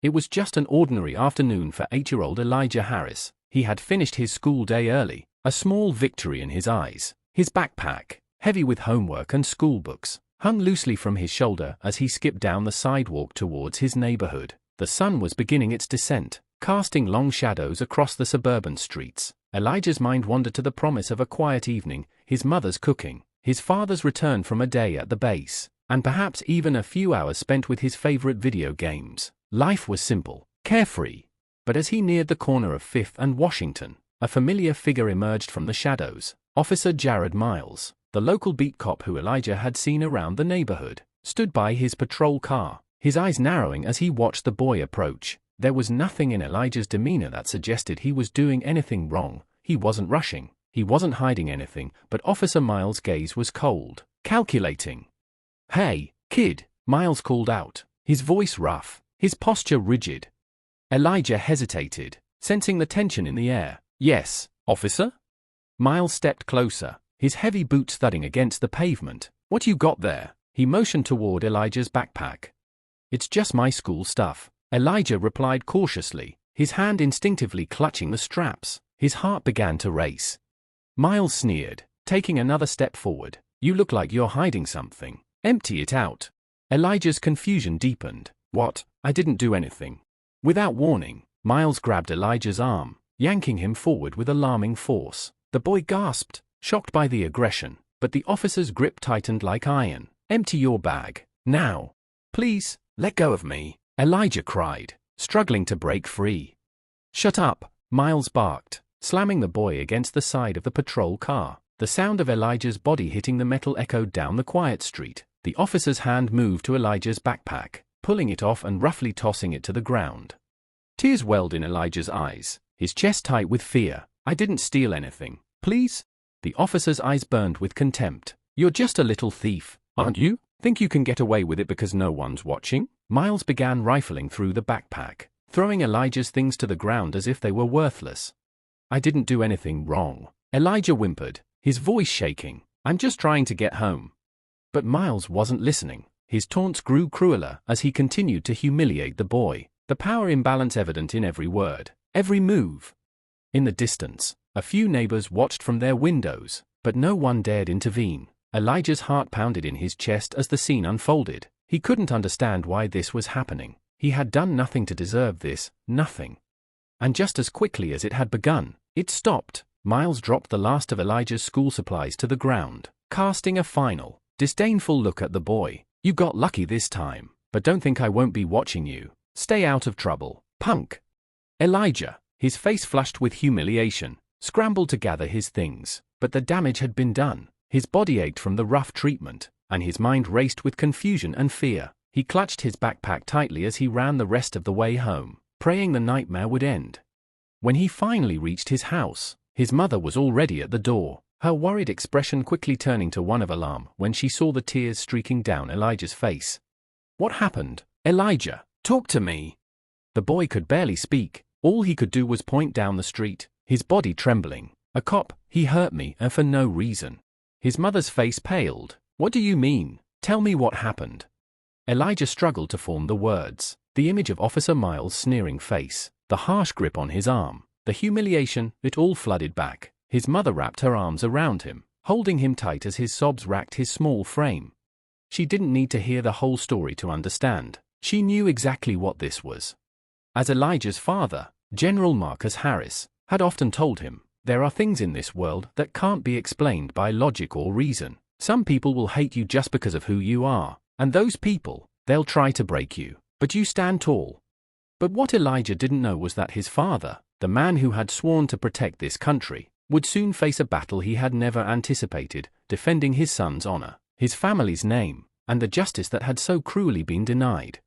It was just an ordinary afternoon for 8-year-old Elijah Harris. He had finished his school day early, a small victory in his eyes. His backpack, heavy with homework and school books, hung loosely from his shoulder as he skipped down the sidewalk towards his neighborhood. The sun was beginning its descent, casting long shadows across the suburban streets. Elijah's mind wandered to the promise of a quiet evening, his mother's cooking, his father's return from a day at the base, and perhaps even a few hours spent with his favorite video games. Life was simple, carefree. But as he neared the corner of 5th and Washington, a familiar figure emerged from the shadows. Officer Jared Miles, the local beat cop who Elijah had seen around the neighborhood, stood by his patrol car, his eyes narrowing as he watched the boy approach. There was nothing in Elijah's demeanor that suggested he was doing anything wrong. He wasn't rushing, he wasn't hiding anything, but Officer Miles' gaze was cold, calculating. "Hey, kid," Miles called out, his voice rough, his posture rigid. Elijah hesitated, sensing the tension in the air. "Yes, officer?" Miles stepped closer, his heavy boots thudding against the pavement. "What you got there?" He motioned toward Elijah's backpack. "It's just my school stuff," Elijah replied cautiously, his hand instinctively clutching the straps. His heart began to race. Miles sneered, taking another step forward. "You look like you're hiding something. Empty it out." Elijah's confusion deepened. "What? I didn't do anything." Without warning, Miles grabbed Elijah's arm, yanking him forward with alarming force. The boy gasped, shocked by the aggression, but the officer's grip tightened like iron. "Empty your bag, now. Please, let go of me," Elijah cried, struggling to break free. "Shut up," Miles barked, slamming the boy against the side of the patrol car. The sound of Elijah's body hitting the metal echoed down the quiet street. The officer's hand moved to Elijah's backpack, pulling it off and roughly tossing it to the ground. Tears welled in Elijah's eyes, his chest tight with fear. "I didn't steal anything, please." The officer's eyes burned with contempt. "You're just a little thief, aren't you? Think you can get away with it because no one's watching?" Miles began rifling through the backpack, throwing Elijah's things to the ground as if they were worthless. "I didn't do anything wrong," Elijah whimpered, his voice shaking. "I'm just trying to get home." But Miles wasn't listening. His taunts grew crueler as he continued to humiliate the boy, the power imbalance evident in every word, every move. In the distance, a few neighbors watched from their windows, but no one dared intervene. Elijah's heart pounded in his chest as the scene unfolded. He couldn't understand why this was happening. He had done nothing to deserve this, nothing. And just as quickly as it had begun, it stopped. Miles dropped the last of Elijah's school supplies to the ground, casting a final, disdainful look at the boy. "You got lucky this time, but don't think I won't be watching you. Stay out of trouble, punk." Elijah, his face flushed with humiliation, scrambled to gather his things, but the damage had been done. His body ached from the rough treatment, and his mind raced with confusion and fear. He clutched his backpack tightly as he ran the rest of the way home, praying the nightmare would end. When he finally reached his house, his mother was already at the door, her worried expression quickly turning to one of alarm when she saw the tears streaking down Elijah's face. "What happened? Elijah, talk to me." The boy could barely speak. All he could do was point down the street, his body trembling. "A cop, he hurt me, and for no reason." His mother's face paled. "What do you mean? Tell me what happened." Elijah struggled to form the words. The image of Officer Miles' sneering face, the harsh grip on his arm, the humiliation, it all flooded back. His mother wrapped her arms around him, holding him tight as his sobs racked his small frame. She didn't need to hear the whole story to understand. She knew exactly what this was. As Elijah's father, General Marcus Harris, had often told him, there are things in this world that can't be explained by logic or reason. Some people will hate you just because of who you are, and those people, they'll try to break you, but you stand tall. But what Elijah didn't know was that his father, the man who had sworn to protect this country, would soon face a battle he had never anticipated, defending his son's honor, his family's name, and the justice that had so cruelly been denied.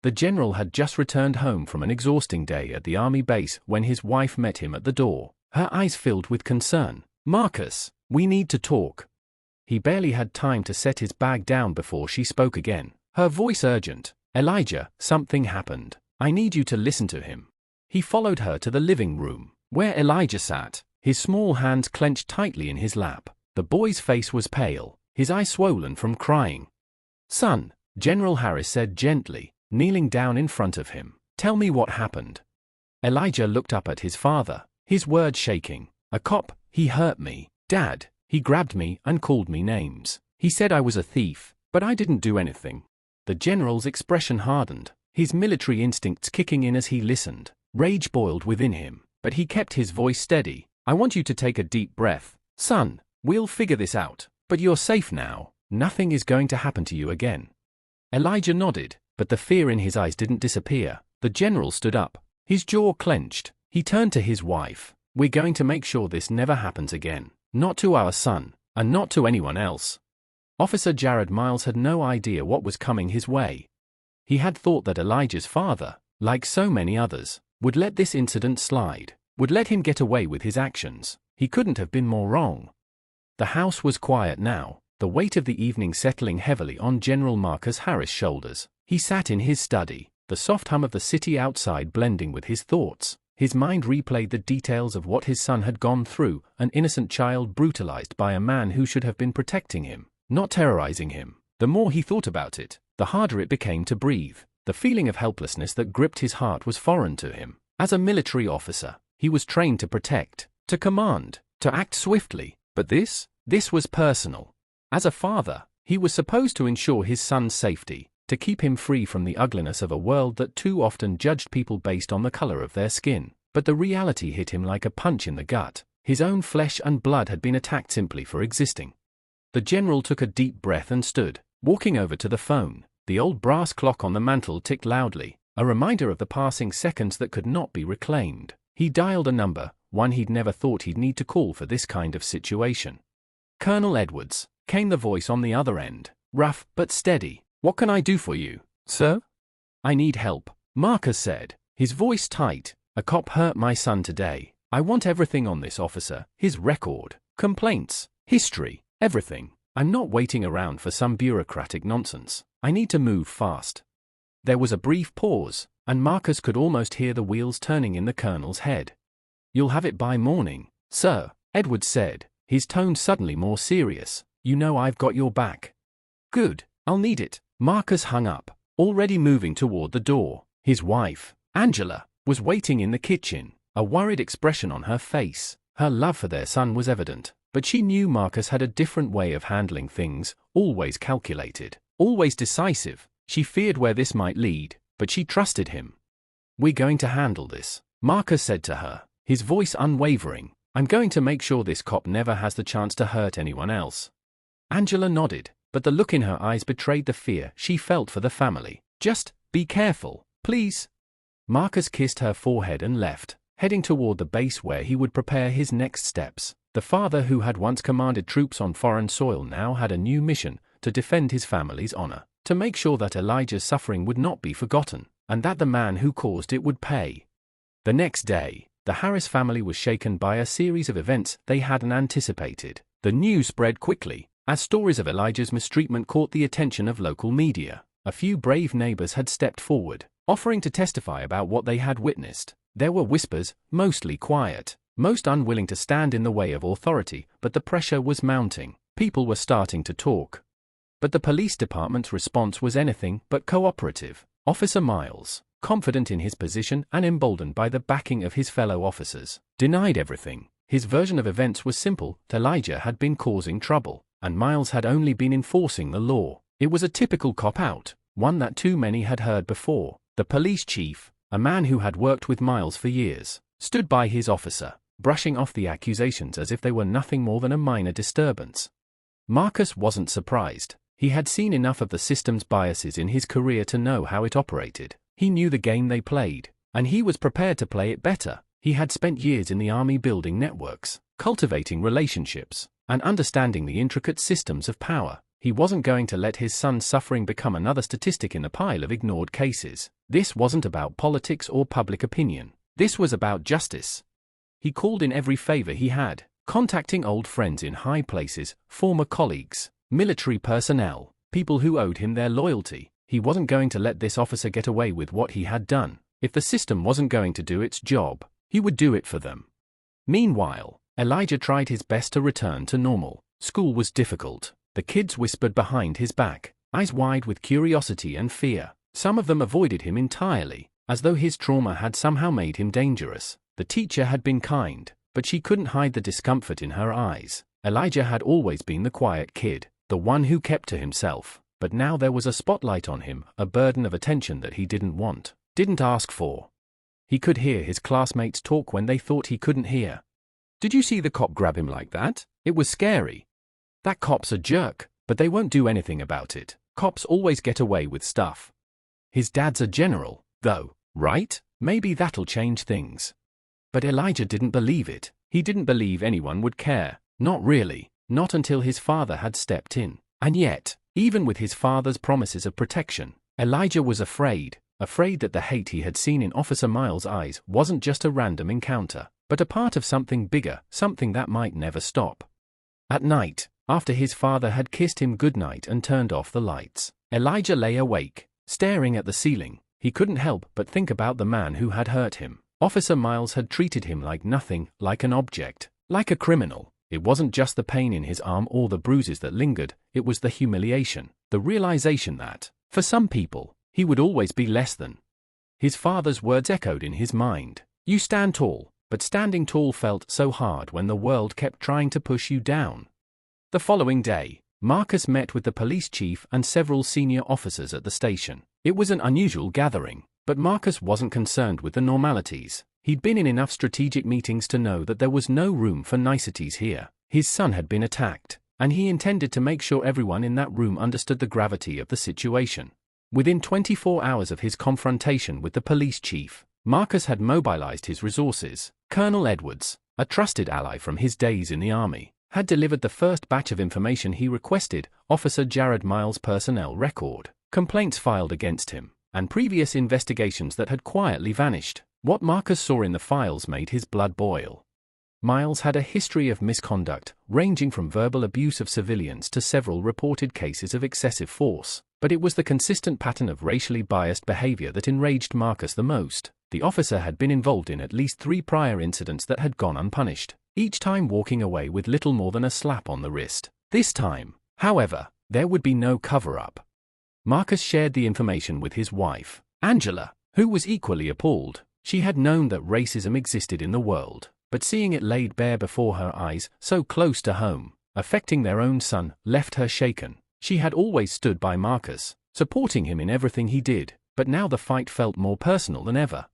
The general had just returned home from an exhausting day at the army base when his wife met him at the door, her eyes filled with concern. "Marcus, we need to talk." He barely had time to set his bag down before she spoke again, her voice urgent. "Elijah, something happened. I need you to listen to him." He followed her to the living room, where Elijah sat, his small hands clenched tightly in his lap. The boy's face was pale, his eyes swollen from crying. "Son," General Harris said gently, kneeling down in front of him, Tell me what happened. Elijah looked up at his father, his words shaking. A cop, he hurt me. Dad, he grabbed me and called me names. He said I was a thief, but I didn't do anything. The general's expression hardened, his military instincts kicking in as he listened. Rage boiled within him, but he kept his voice steady. I want you to take a deep breath. Son, we'll figure this out, but you're safe now. Nothing is going to happen to you again. Elijah nodded, but the fear in his eyes didn't disappear. The general stood up, his jaw clenched. He turned to his wife. We're going to make sure this never happens again. Not to our son, and not to anyone else. Officer Jared Miles had no idea what was coming his way. He had thought that Elijah's father, like so many others, would let this incident slide, would let him get away with his actions. He couldn't have been more wrong. The house was quiet now, the weight of the evening settling heavily on General Marcus Harris' shoulders. He sat in his study, the soft hum of the city outside blending with his thoughts. His mind replayed the details of what his son had gone through, an innocent child brutalized by a man who should have been protecting him, not terrorizing him. The more he thought about it, the harder it became to breathe. The feeling of helplessness that gripped his heart was foreign to him. As a military officer, he was trained to protect, to command, to act swiftly. But this was personal. As a father, he was supposed to ensure his son's safety, to keep him free from the ugliness of a world that too often judged people based on the color of their skin. But the reality hit him like a punch in the gut. His own flesh and blood had been attacked simply for existing. The general took a deep breath and stood, walking over to the phone. The old brass clock on the mantel ticked loudly, a reminder of the passing seconds that could not be reclaimed. He dialed a number, one he'd never thought he'd need to call for this kind of situation. Colonel Edwards, came the voice on the other end, rough but steady. What can I do for you, sir? I need help, Marcus said, his voice tight. A cop hurt my son today. I want everything on this officer, his record, complaints, history, everything. I'm not waiting around for some bureaucratic nonsense. I need to move fast. There was a brief pause, and Marcus could almost hear the wheels turning in the colonel's head. You'll have it by morning, sir, Edwards said, his tone suddenly more serious. You know I've got your back. Good, I'll need it. Marcus hung up, already moving toward the door. His wife, Angela, was waiting in the kitchen, a worried expression on her face. Her love for their son was evident, but she knew Marcus had a different way of handling things, always calculated, always decisive. She feared where this might lead, but she trusted him. We're going to handle this, Marcus said to her, his voice unwavering. I'm going to make sure this cop never has the chance to hurt anyone else. Angela nodded, but the look in her eyes betrayed the fear she felt for the family. Just be careful, please. Marcus kissed her forehead and left, heading toward the base where he would prepare his next steps. The father who had once commanded troops on foreign soil now had a new mission: to defend his family's honor, to make sure that Elijah's suffering would not be forgotten, and that the man who caused it would pay. The next day, the Harris family was shaken by a series of events they hadn't anticipated. The news spread quickly, as stories of Elijah's mistreatment caught the attention of local media. A few brave neighbors had stepped forward, offering to testify about what they had witnessed. There were whispers, mostly quiet, most unwilling to stand in the way of authority, but the pressure was mounting. People were starting to talk. But the police department's response was anything but cooperative. Officer Miles, confident in his position and emboldened by the backing of his fellow officers, denied everything. His version of events was simple: Elijah had been causing trouble, and Miles had only been enforcing the law. It was a typical cop-out, one that too many had heard before. The police chief, a man who had worked with Miles for years, stood by his officer, brushing off the accusations as if they were nothing more than a minor disturbance. Marcus wasn't surprised. He had seen enough of the system's biases in his career to know how it operated. He knew the game they played, and he was prepared to play it better. He had spent years in the army building networks, cultivating relationships, and understanding the intricate systems of power. He wasn't going to let his son's suffering become another statistic in the pile of ignored cases. This wasn't about politics or public opinion. This was about justice. He called in every favor he had, contacting old friends in high places, former colleagues, military personnel, people who owed him their loyalty. He wasn't going to let this officer get away with what he had done. If the system wasn't going to do its job, he would do it for them. Meanwhile, Elijah tried his best to return to normal. School was difficult. The kids whispered behind his back, eyes wide with curiosity and fear. Some of them avoided him entirely. as though his trauma had somehow made him dangerous. The teacher had been kind, but she couldn't hide the discomfort in her eyes. Elijah had always been the quiet kid, the one who kept to himself, but now there was a spotlight on him, a burden of attention that he didn't want, didn't ask for. He could hear his classmates talk when they thought he couldn't hear. "Did you see the cop grab him like that? It was scary. That cop's a jerk, but they won't do anything about it. Cops always get away with stuff. His dad's a general, though, right? Maybe that'll change things." But Elijah didn't believe it. He didn't believe anyone would care. Not really, not until his father had stepped in. And yet, even with his father's promises of protection, Elijah was afraid that the hate he had seen in Officer Miles' eyes wasn't just a random encounter, but a part of something bigger, something that might never stop. At night, after his father had kissed him goodnight and turned off the lights, Elijah lay awake, staring at the ceiling. He couldn't help but think about the man who had hurt him. Officer Miles had treated him like nothing, like an object, like a criminal. It wasn't just the pain in his arm or the bruises that lingered, it was the humiliation, the realization that, for some people, he would always be less than. His father's words echoed in his mind. "You stand tall," but standing tall felt so hard when the world kept trying to push you down. The following day, Marcus met with the police chief and several senior officers at the station. It was an unusual gathering, but Marcus wasn't concerned with the normalities. He'd been in enough strategic meetings to know that there was no room for niceties here. His son had been attacked, and he intended to make sure everyone in that room understood the gravity of the situation. Within 24 hours of his confrontation with the police chief, Marcus had mobilized his resources. Colonel Edwards, a trusted ally from his days in the army, had delivered the first batch of information he requested: Officer Jared Miles' personnel record, complaints filed against him, and previous investigations that had quietly vanished. What Marcus saw in the files made his blood boil. Miles had a history of misconduct, ranging from verbal abuse of civilians to several reported cases of excessive force, but it was the consistent pattern of racially biased behavior that enraged Marcus the most. The officer had been involved in at least 3 prior incidents that had gone unpunished, each time walking away with little more than a slap on the wrist. This time, however, there would be no cover-up. Marcus shared the information with his wife, Angela, who was equally appalled. She had known that racism existed in the world, but seeing it laid bare before her eyes, so close to home, affecting their own son, left her shaken. She had always stood by Marcus, supporting him in everything he did, but now the fight felt more personal than ever.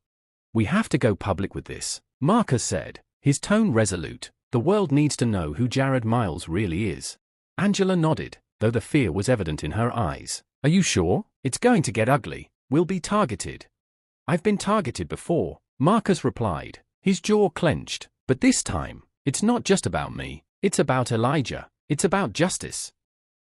"We have to go public with this," Marcus said, his tone resolute. "The world needs to know who Jared Miles really is." Angela nodded, though the fear was evident in her eyes. "Are you sure? It's going to get ugly. We'll be targeted." "I've been targeted before," Marcus replied, his jaw clenched. "But this time, it's not just about me, it's about Elijah, it's about justice."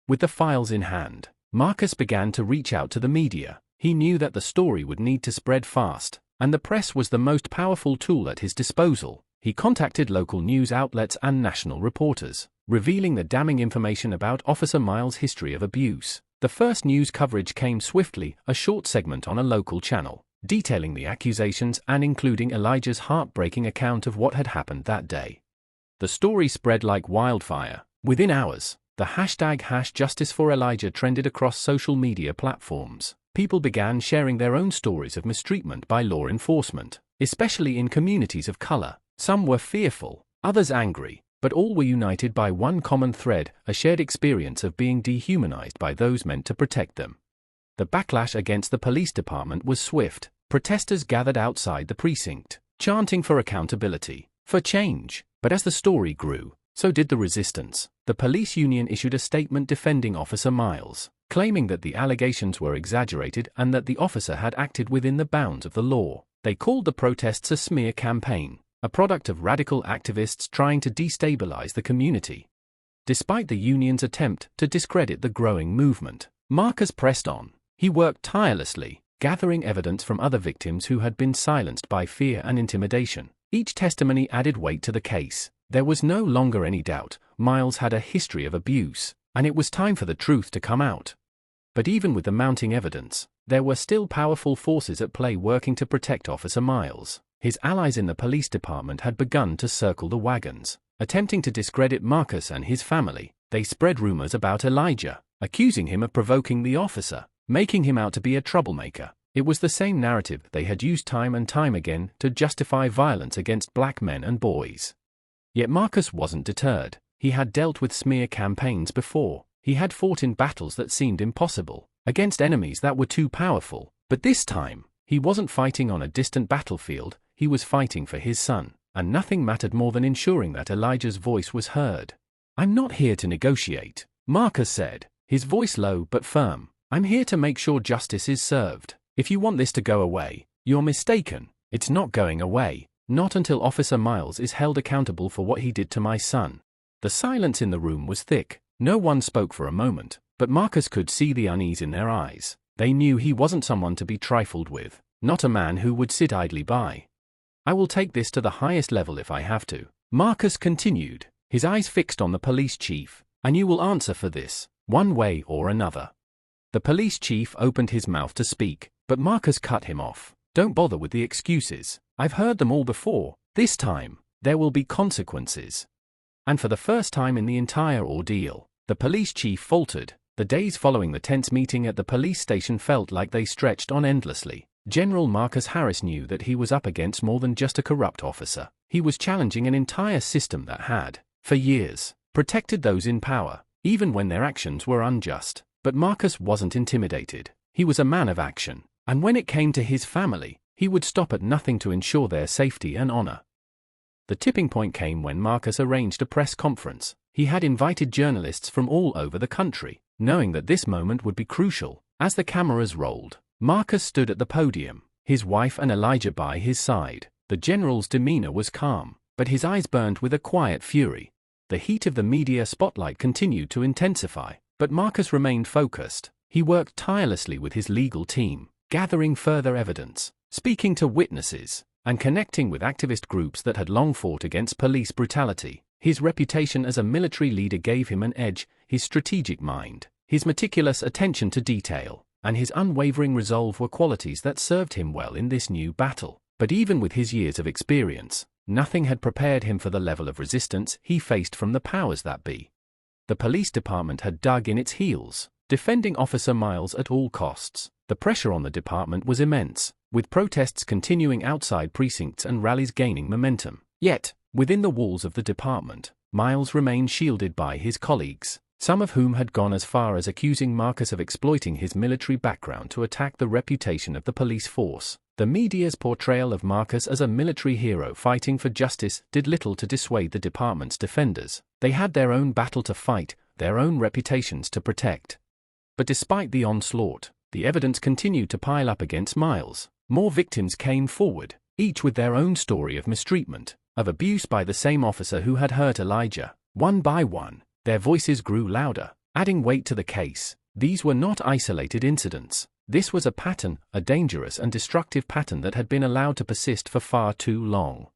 With the files in hand, Marcus began to reach out to the media. He knew that the story would need to spread fast, and the press was the most powerful tool at his disposal. He contacted local news outlets and national reporters, revealing the damning information about Officer Miles' history of abuse. The first news coverage came swiftly, a short segment on a local channel, detailing the accusations and including Elijah's heartbreaking account of what had happened that day. The story spread like wildfire. Within hours, the hashtag #JusticeForElijah trended across social media platforms. People began sharing their own stories of mistreatment by law enforcement, especially in communities of color. Some were fearful, others angry, but all were united by one common thread: a shared experience of being dehumanized by those meant to protect them. The backlash against the police department was swift. Protesters gathered outside the precinct, chanting for accountability, for change. But as the story grew, so did the resistance. The police union issued a statement defending Officer Miles, claiming that the allegations were exaggerated and that the officer had acted within the bounds of the law. They called the protests a smear campaign, a product of radical activists trying to destabilize the community. Despite the union's attempt to discredit the growing movement, Marcus pressed on. He worked tirelessly, gathering evidence from other victims who had been silenced by fear and intimidation. Each testimony added weight to the case. There was no longer any doubt. Miles had a history of abuse, and it was time for the truth to come out. But even with the mounting evidence, there were still powerful forces at play working to protect Officer Miles. His allies in the police department had begun to circle the wagons, attempting to discredit Marcus and his family. They spread rumors about Elijah, accusing him of provoking the officer, making him out to be a troublemaker. It was the same narrative they had used time and time again to justify violence against black men and boys. Yet Marcus wasn't deterred. He had dealt with smear campaigns before. He had fought in battles that seemed impossible, against enemies that were too powerful. But this time, he wasn't fighting on a distant battlefield, he was fighting for his son, and nothing mattered more than ensuring that Elijah's voice was heard. "I'm not here to negotiate," Marcus said, his voice low but firm. "I'm here to make sure justice is served. If you want this to go away, you're mistaken. It's not going away, not until Officer Miles is held accountable for what he did to my son." The silence in the room was thick. No one spoke for a moment, but Marcus could see the unease in their eyes. They knew he wasn't someone to be trifled with, not a man who would sit idly by. "I will take this to the highest level if I have to," Marcus continued, his eyes fixed on the police chief, "and you will answer for this, one way or another." The police chief opened his mouth to speak, but Marcus cut him off. "Don't bother with the excuses. I've heard them all before. This time, there will be consequences." And for the first time in the entire ordeal, the police chief faltered. The days following the tense meeting at the police station felt like they stretched on endlessly. General Marcus Harris knew that he was up against more than just a corrupt officer. He was challenging an entire system that had, for years, protected those in power, even when their actions were unjust. But Marcus wasn't intimidated. He was a man of action, and when it came to his family, he would stop at nothing to ensure their safety and honor. The tipping point came when Marcus arranged a press conference. He had invited journalists from all over the country, knowing that this moment would be crucial. As the cameras rolled, Marcus stood at the podium, his wife and Elijah by his side. The general's demeanor was calm, but his eyes burned with a quiet fury. The heat of the media spotlight continued to intensify, but Marcus remained focused. He worked tirelessly with his legal team, gathering further evidence, speaking to witnesses, and connecting with activist groups that had long fought against police brutality. His reputation as a military leader gave him an edge, his strategic mind, his meticulous attention to detail, and his unwavering resolve were qualities that served him well in this new battle. But even with his years of experience, nothing had prepared him for the level of resistance he faced from the powers that be. The police department had dug in its heels, defending Officer Miles at all costs. The pressure on the department was immense, with protests continuing outside precincts and rallies gaining momentum. Yet, within the walls of the department, Miles remained shielded by his colleagues, some of whom had gone as far as accusing Marcus of exploiting his military background to attack the reputation of the police force. The media's portrayal of Marcus as a military hero fighting for justice did little to dissuade the department's defenders. They had their own battle to fight, their own reputations to protect. But despite the onslaught, the evidence continued to pile up against Miles. More victims came forward, each with their own story of mistreatment, of abuse by the same officer who had hurt Elijah. One by one, their voices grew louder, adding weight to the case. These were not isolated incidents. This was a pattern, a dangerous and destructive pattern that had been allowed to persist for far too long.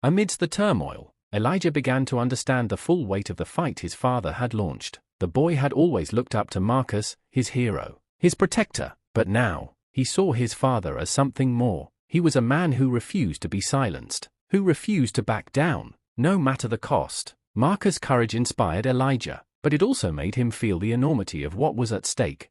Amidst the turmoil, Elijah began to understand the full weight of the fight his father had launched. The boy had always looked up to Marcus, his hero, his protector, but now, he saw his father as something more. He was a man who refused to be silenced, who refused to back down, no matter the cost. Marcus' courage inspired Elijah, but it also made him feel the enormity of what was at stake.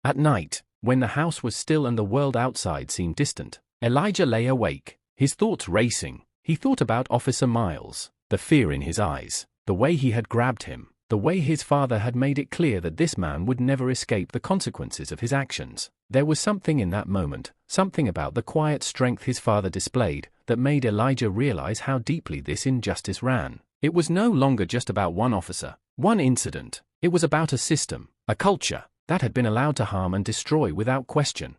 At night, when the house was still and the world outside seemed distant, Elijah lay awake, his thoughts racing. He thought about Officer Miles, the fear in his eyes, the way he had grabbed him, the way his father had made it clear that this man would never escape the consequences of his actions. There was something in that moment, something about the quiet strength his father displayed, that made Elijah realize how deeply this injustice ran. It was no longer just about one officer, one incident. It was about a system, a culture, that had been allowed to harm and destroy without question.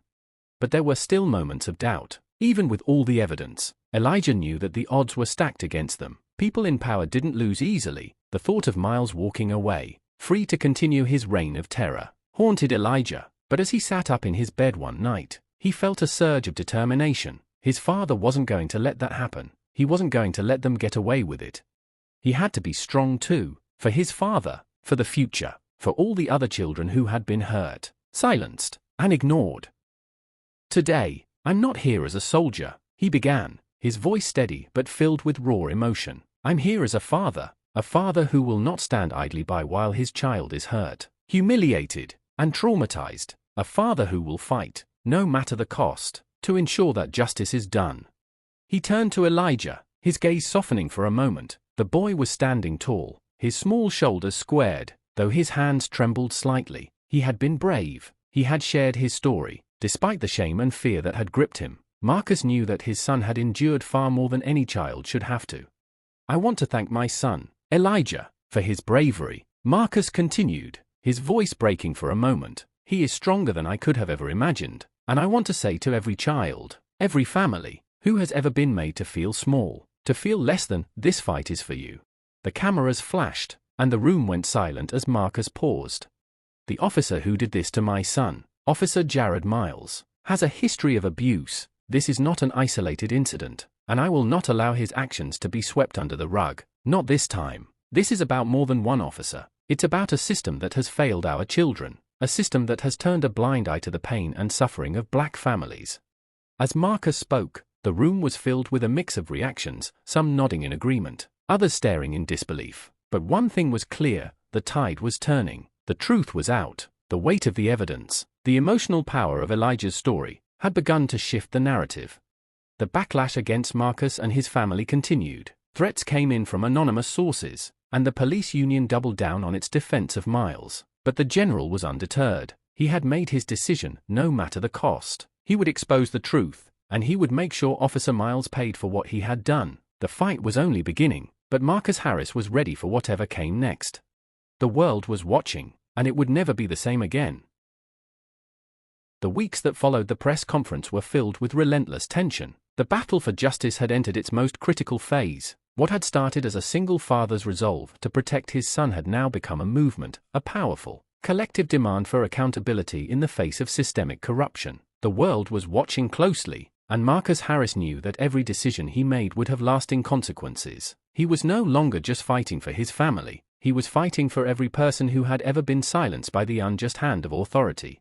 But there were still moments of doubt. Even with all the evidence, Elijah knew that the odds were stacked against them. People in power didn't lose easily. The thought of Miles walking away, free to continue his reign of terror, haunted Elijah. But as he sat up in his bed one night, he felt a surge of determination. His father wasn't going to let that happen. He wasn't going to let them get away with it. He had to be strong too, for his father, for the future, for all the other children who had been hurt, silenced, and ignored. "Today, I'm not here as a soldier," he began, his voice steady but filled with raw emotion. "I'm here as a father who will not stand idly by while his child is hurt, humiliated, and traumatized, a father who will fight, no matter the cost, to ensure that justice is done. He turned to Elijah, his gaze softening for a moment. The boy was standing tall, his small shoulders squared, though his hands trembled slightly. He had been brave. He had shared his story, despite the shame and fear that had gripped him. Marcus knew that his son had endured far more than any child should have to. I want to thank my son, Elijah, for his bravery, Marcus continued, his voice breaking for a moment. He is stronger than I could have ever imagined, and I want to say to every child, every family, who has ever been made to feel small, to feel less than, this fight is for you. The cameras flashed, and the room went silent as Marcus paused. The officer who did this to my son, Officer Jared Miles, has a history of abuse. This is not an isolated incident, and I will not allow his actions to be swept under the rug. Not this time. This is about more than one officer. It's about a system that has failed our children, a system that has turned a blind eye to the pain and suffering of black families. As Marcus spoke, the room was filled with a mix of reactions, some nodding in agreement, others staring in disbelief. But one thing was clear, the tide was turning, the truth was out, the weight of the evidence, the emotional power of Elijah's story, had begun to shift the narrative. The backlash against Marcus and his family continued. Threats came in from anonymous sources, and the police union doubled down on its defense of Miles. But the general was undeterred. He had made his decision, no matter the cost. He would expose the truth, and he would make sure Officer Miles paid for what he had done. The fight was only beginning, but Marcus Harris was ready for whatever came next. The world was watching, and it would never be the same again. The weeks that followed the press conference were filled with relentless tension. The battle for justice had entered its most critical phase. What had started as a single father's resolve to protect his son had now become a movement, a powerful, collective demand for accountability in the face of systemic corruption. The world was watching closely, and Marcus Harris knew that every decision he made would have lasting consequences. He was no longer just fighting for his family, he was fighting for every person who had ever been silenced by the unjust hand of authority.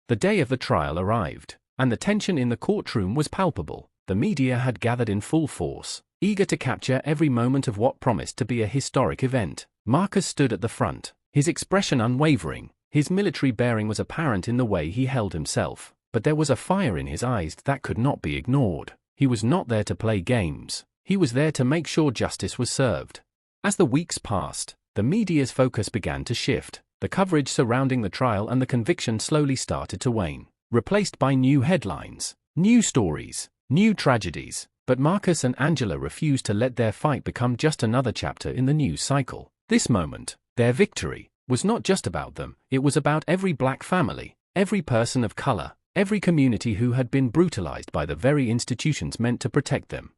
The day of the trial arrived, and the tension in the courtroom was palpable. The media had gathered in full force, eager to capture every moment of what promised to be a historic event. Marcus stood at the front, his expression unwavering. His military bearing was apparent in the way he held himself, but there was a fire in his eyes that could not be ignored. He was not there to play games. He was there to make sure justice was served. As the weeks passed, the media's focus began to shift. The coverage surrounding the trial and the conviction slowly started to wane, replaced by new headlines, new stories, new tragedies. But Marcus and Angela refused to let their fight become just another chapter in the news cycle. This moment, their victory, was not just about them, it was about every black family, every person of color, every community who had been brutalized by the very institutions meant to protect them.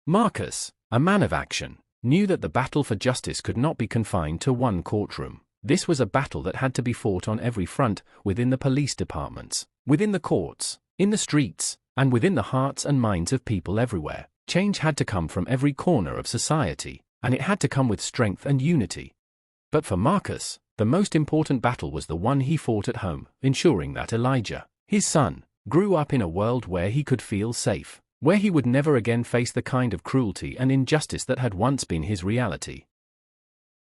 Marcus, a man of action, knew that the battle for justice could not be confined to one courtroom. This was a battle that had to be fought on every front, within the police departments, within the courts, in the streets, and within the hearts and minds of people everywhere. Change had to come from every corner of society, and it had to come with strength and unity. But for Marcus, the most important battle was the one he fought at home, ensuring that Elijah, his son, grew up in a world where he could feel safe, where he would never again face the kind of cruelty and injustice that had once been his reality.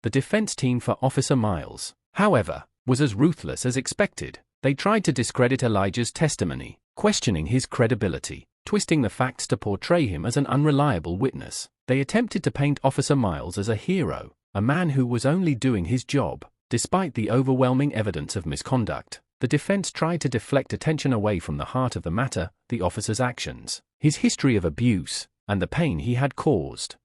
The defense team for Officer Miles, however, was as ruthless as expected. They tried to discredit Elijah's testimony, questioning his credibility, twisting the facts to portray him as an unreliable witness. They attempted to paint Officer Miles as a hero, a man who was only doing his job. Despite the overwhelming evidence of misconduct, the defense tried to deflect attention away from the heart of the matter, the officer's actions, his history of abuse, and the pain he had caused.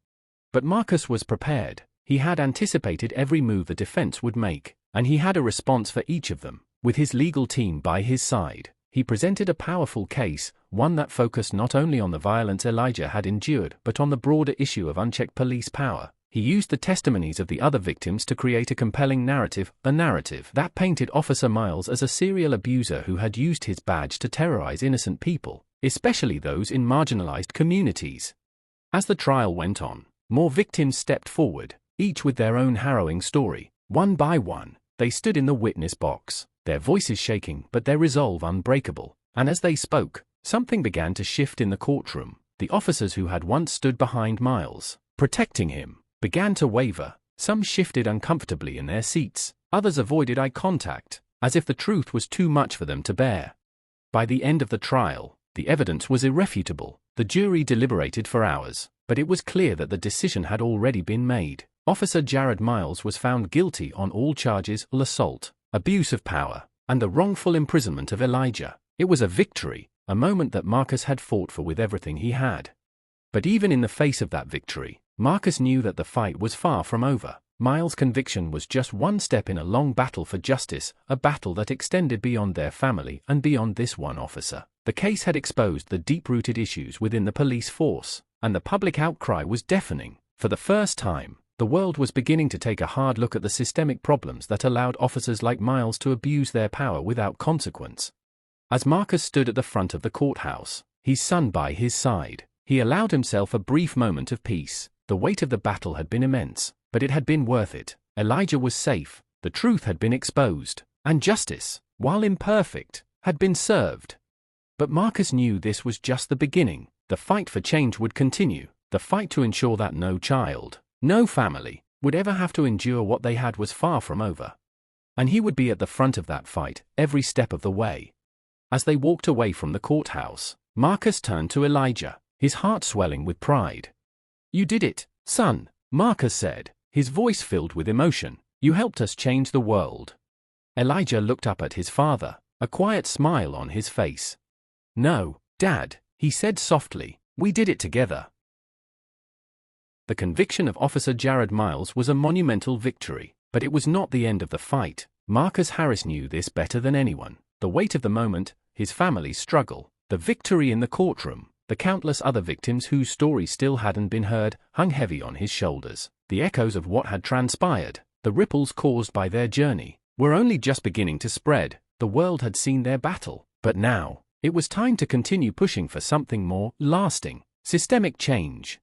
But Marcus was prepared. He had anticipated every move the defense would make, and he had a response for each of them. With his legal team by his side, he presented a powerful case, one that focused not only on the violence Elijah had endured but on the broader issue of unchecked police power. He used the testimonies of the other victims to create a compelling narrative, a narrative that painted Officer Miles as a serial abuser who had used his badge to terrorize innocent people, especially those in marginalized communities. As the trial went on, more victims stepped forward, each with their own harrowing story. One by one, they stood in the witness box, their voices shaking but their resolve unbreakable. And as they spoke, something began to shift in the courtroom. The officers who had once stood behind Miles, protecting him, began to waver. Some shifted uncomfortably in their seats, others avoided eye contact, as if the truth was too much for them to bear. By the end of the trial, the evidence was irrefutable. The jury deliberated for hours, but it was clear that the decision had already been made. Officer Jared Miles was found guilty on all charges: assault, abuse of power, and the wrongful imprisonment of Elijah. It was a victory, a moment that Marcus had fought for with everything he had. But even in the face of that victory, Marcus knew that the fight was far from over. Miles' conviction was just one step in a long battle for justice, a battle that extended beyond their family and beyond this one officer. The case had exposed the deep-rooted issues within the police force, and the public outcry was deafening. For the first time, the world was beginning to take a hard look at the systemic problems that allowed officers like Miles to abuse their power without consequence. As Marcus stood at the front of the courthouse, his son by his side, he allowed himself a brief moment of peace. The weight of the battle had been immense, but it had been worth it. Elijah was safe, the truth had been exposed, and justice, while imperfect, had been served. But Marcus knew this was just the beginning. The fight for change would continue, the fight to ensure that no child, no family, would ever have to endure what they had was far from over. And he would be at the front of that fight, every step of the way. As they walked away from the courthouse, Marcus turned to Elijah, his heart swelling with pride. "You did it, son," Marcus said, his voice filled with emotion. "You helped us change the world." Elijah looked up at his father, a quiet smile on his face. "No, Dad," he said softly, "we did it together." The conviction of Officer Jared Miles was a monumental victory, but it was not the end of the fight. Marcus Harris knew this better than anyone. The weight of the moment, his family's struggle, the victory in the courtroom, the countless other victims whose stories still hadn't been heard, hung heavy on his shoulders. The echoes of what had transpired, the ripples caused by their journey, were only just beginning to spread. The world had seen their battle, but now, it was time to continue pushing for something more lasting, systemic change.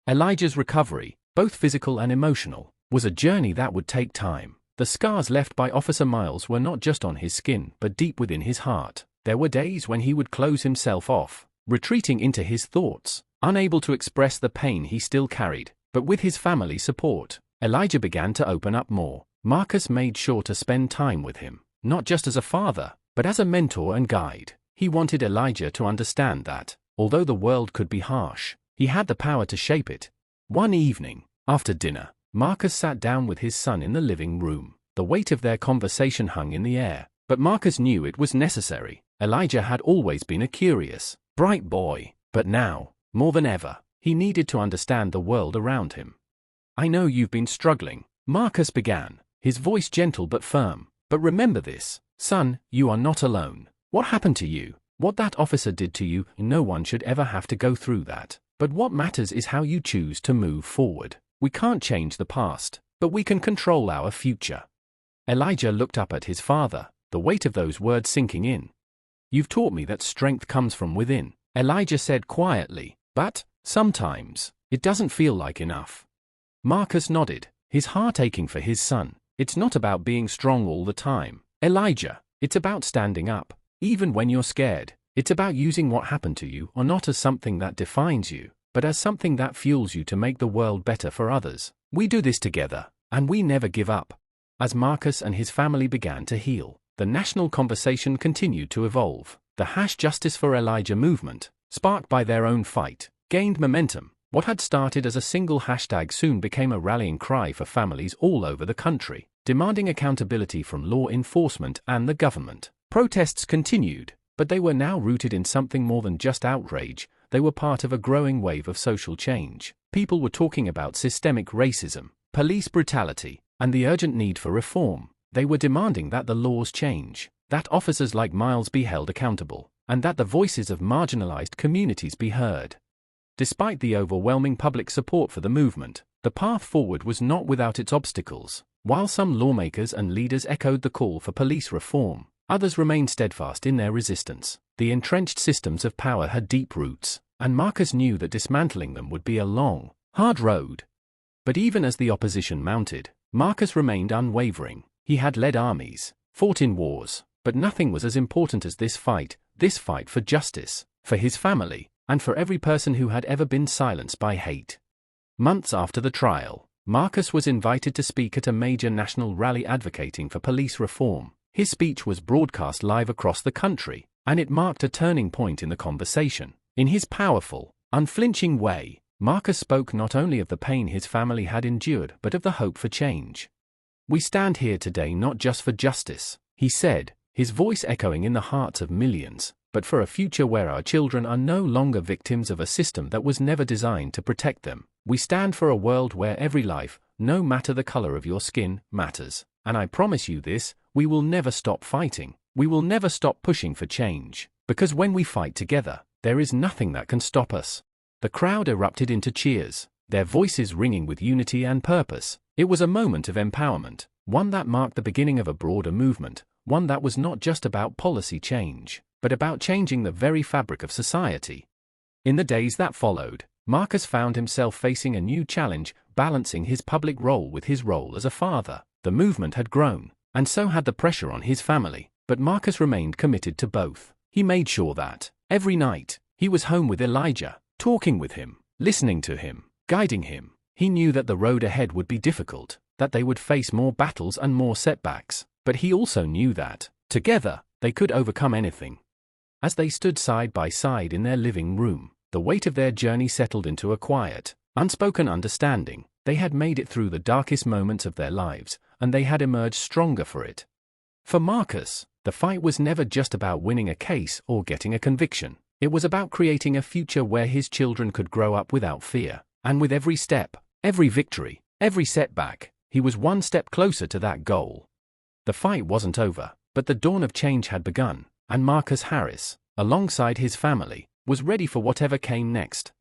Elijah's recovery, both physical and emotional, was a journey that would take time. The scars left by Officer Miles were not just on his skin but deep within his heart. There were days when he would close himself off, retreating into his thoughts, unable to express the pain he still carried. But with his family's support, Elijah began to open up more. Marcus made sure to spend time with him, not just as a father, but as a mentor and guide. He wanted Elijah to understand that, although the world could be harsh, he had the power to shape it. One evening, after dinner, Marcus sat down with his son in the living room. The weight of their conversation hung in the air, but Marcus knew it was necessary. Elijah had always been a curious, bright boy, but now, more than ever, he needed to understand the world around him. "I know you've been struggling," Marcus began, his voice gentle but firm. "But remember this, son, you are not alone. What happened to you, what that officer did to you, no one should ever have to go through that. But what matters is how you choose to move forward. We can't change the past, but we can control our future." Elijah looked up at his father, the weight of those words sinking in. "You've taught me that strength comes from within," Elijah said quietly, "but sometimes, it doesn't feel like enough." Marcus nodded, his heart aching for his son. "It's not about being strong all the time, Elijah. It's about standing up, even when you're scared. It's about using what happened to you or not as something that defines you, but as something that fuels you to make the world better for others. We do this together, and we never give up." As Marcus and his family began to heal, the national conversation continued to evolve. The #Justice for Elijah movement, sparked by their own fight, gained momentum. What had started as a single hashtag soon became a rallying cry for families all over the country, demanding accountability from law enforcement and the government. Protests continued, but they were now rooted in something more than just outrage. They were part of a growing wave of social change. People were talking about systemic racism, police brutality, and the urgent need for reform. They were demanding that the laws change, that officers like Miles be held accountable, and that the voices of marginalized communities be heard. Despite the overwhelming public support for the movement, the path forward was not without its obstacles. While some lawmakers and leaders echoed the call for police reform, others remained steadfast in their resistance. The entrenched systems of power had deep roots, and Marcus knew that dismantling them would be a long, hard road. But even as the opposition mounted, Marcus remained unwavering. He had led armies, fought in wars, but nothing was as important as this fight for justice, for his family, and for every person who had ever been silenced by hate. Months after the trial, Marcus was invited to speak at a major national rally advocating for police reform. His speech was broadcast live across the country, and it marked a turning point in the conversation. In his powerful, unflinching way, Marcus spoke not only of the pain his family had endured but of the hope for change. "We stand here today not just for justice," he said, his voice echoing in the hearts of millions, "but for a future where our children are no longer victims of a system that was never designed to protect them. We stand for a world where every life, no matter the color of your skin, matters. And I promise you this, we will never stop fighting. We will never stop pushing for change. Because when we fight together, there is nothing that can stop us." The crowd erupted into cheers, their voices ringing with unity and purpose. It was a moment of empowerment, one that marked the beginning of a broader movement, one that was not just about policy change, but about changing the very fabric of society. In the days that followed, Marcus found himself facing a new challenge, balancing his public role with his role as a father. The movement had grown, and so had the pressure on his family, but Marcus remained committed to both. He made sure that, every night, he was home with Elijah, talking with him, listening to him, guiding him. He knew that the road ahead would be difficult, that they would face more battles and more setbacks, but he also knew that, together, they could overcome anything. As they stood side by side in their living room, the weight of their journey settled into a quiet, unspoken understanding. They had made it through the darkest moments of their lives, and they had emerged stronger for it. For Marcus, the fight was never just about winning a case or getting a conviction. It was about creating a future where his children could grow up without fear. And with every step, every victory, every setback, he was one step closer to that goal. The fight wasn't over, but the dawn of change had begun, and Marcus Harris, alongside his family, was ready for whatever came next.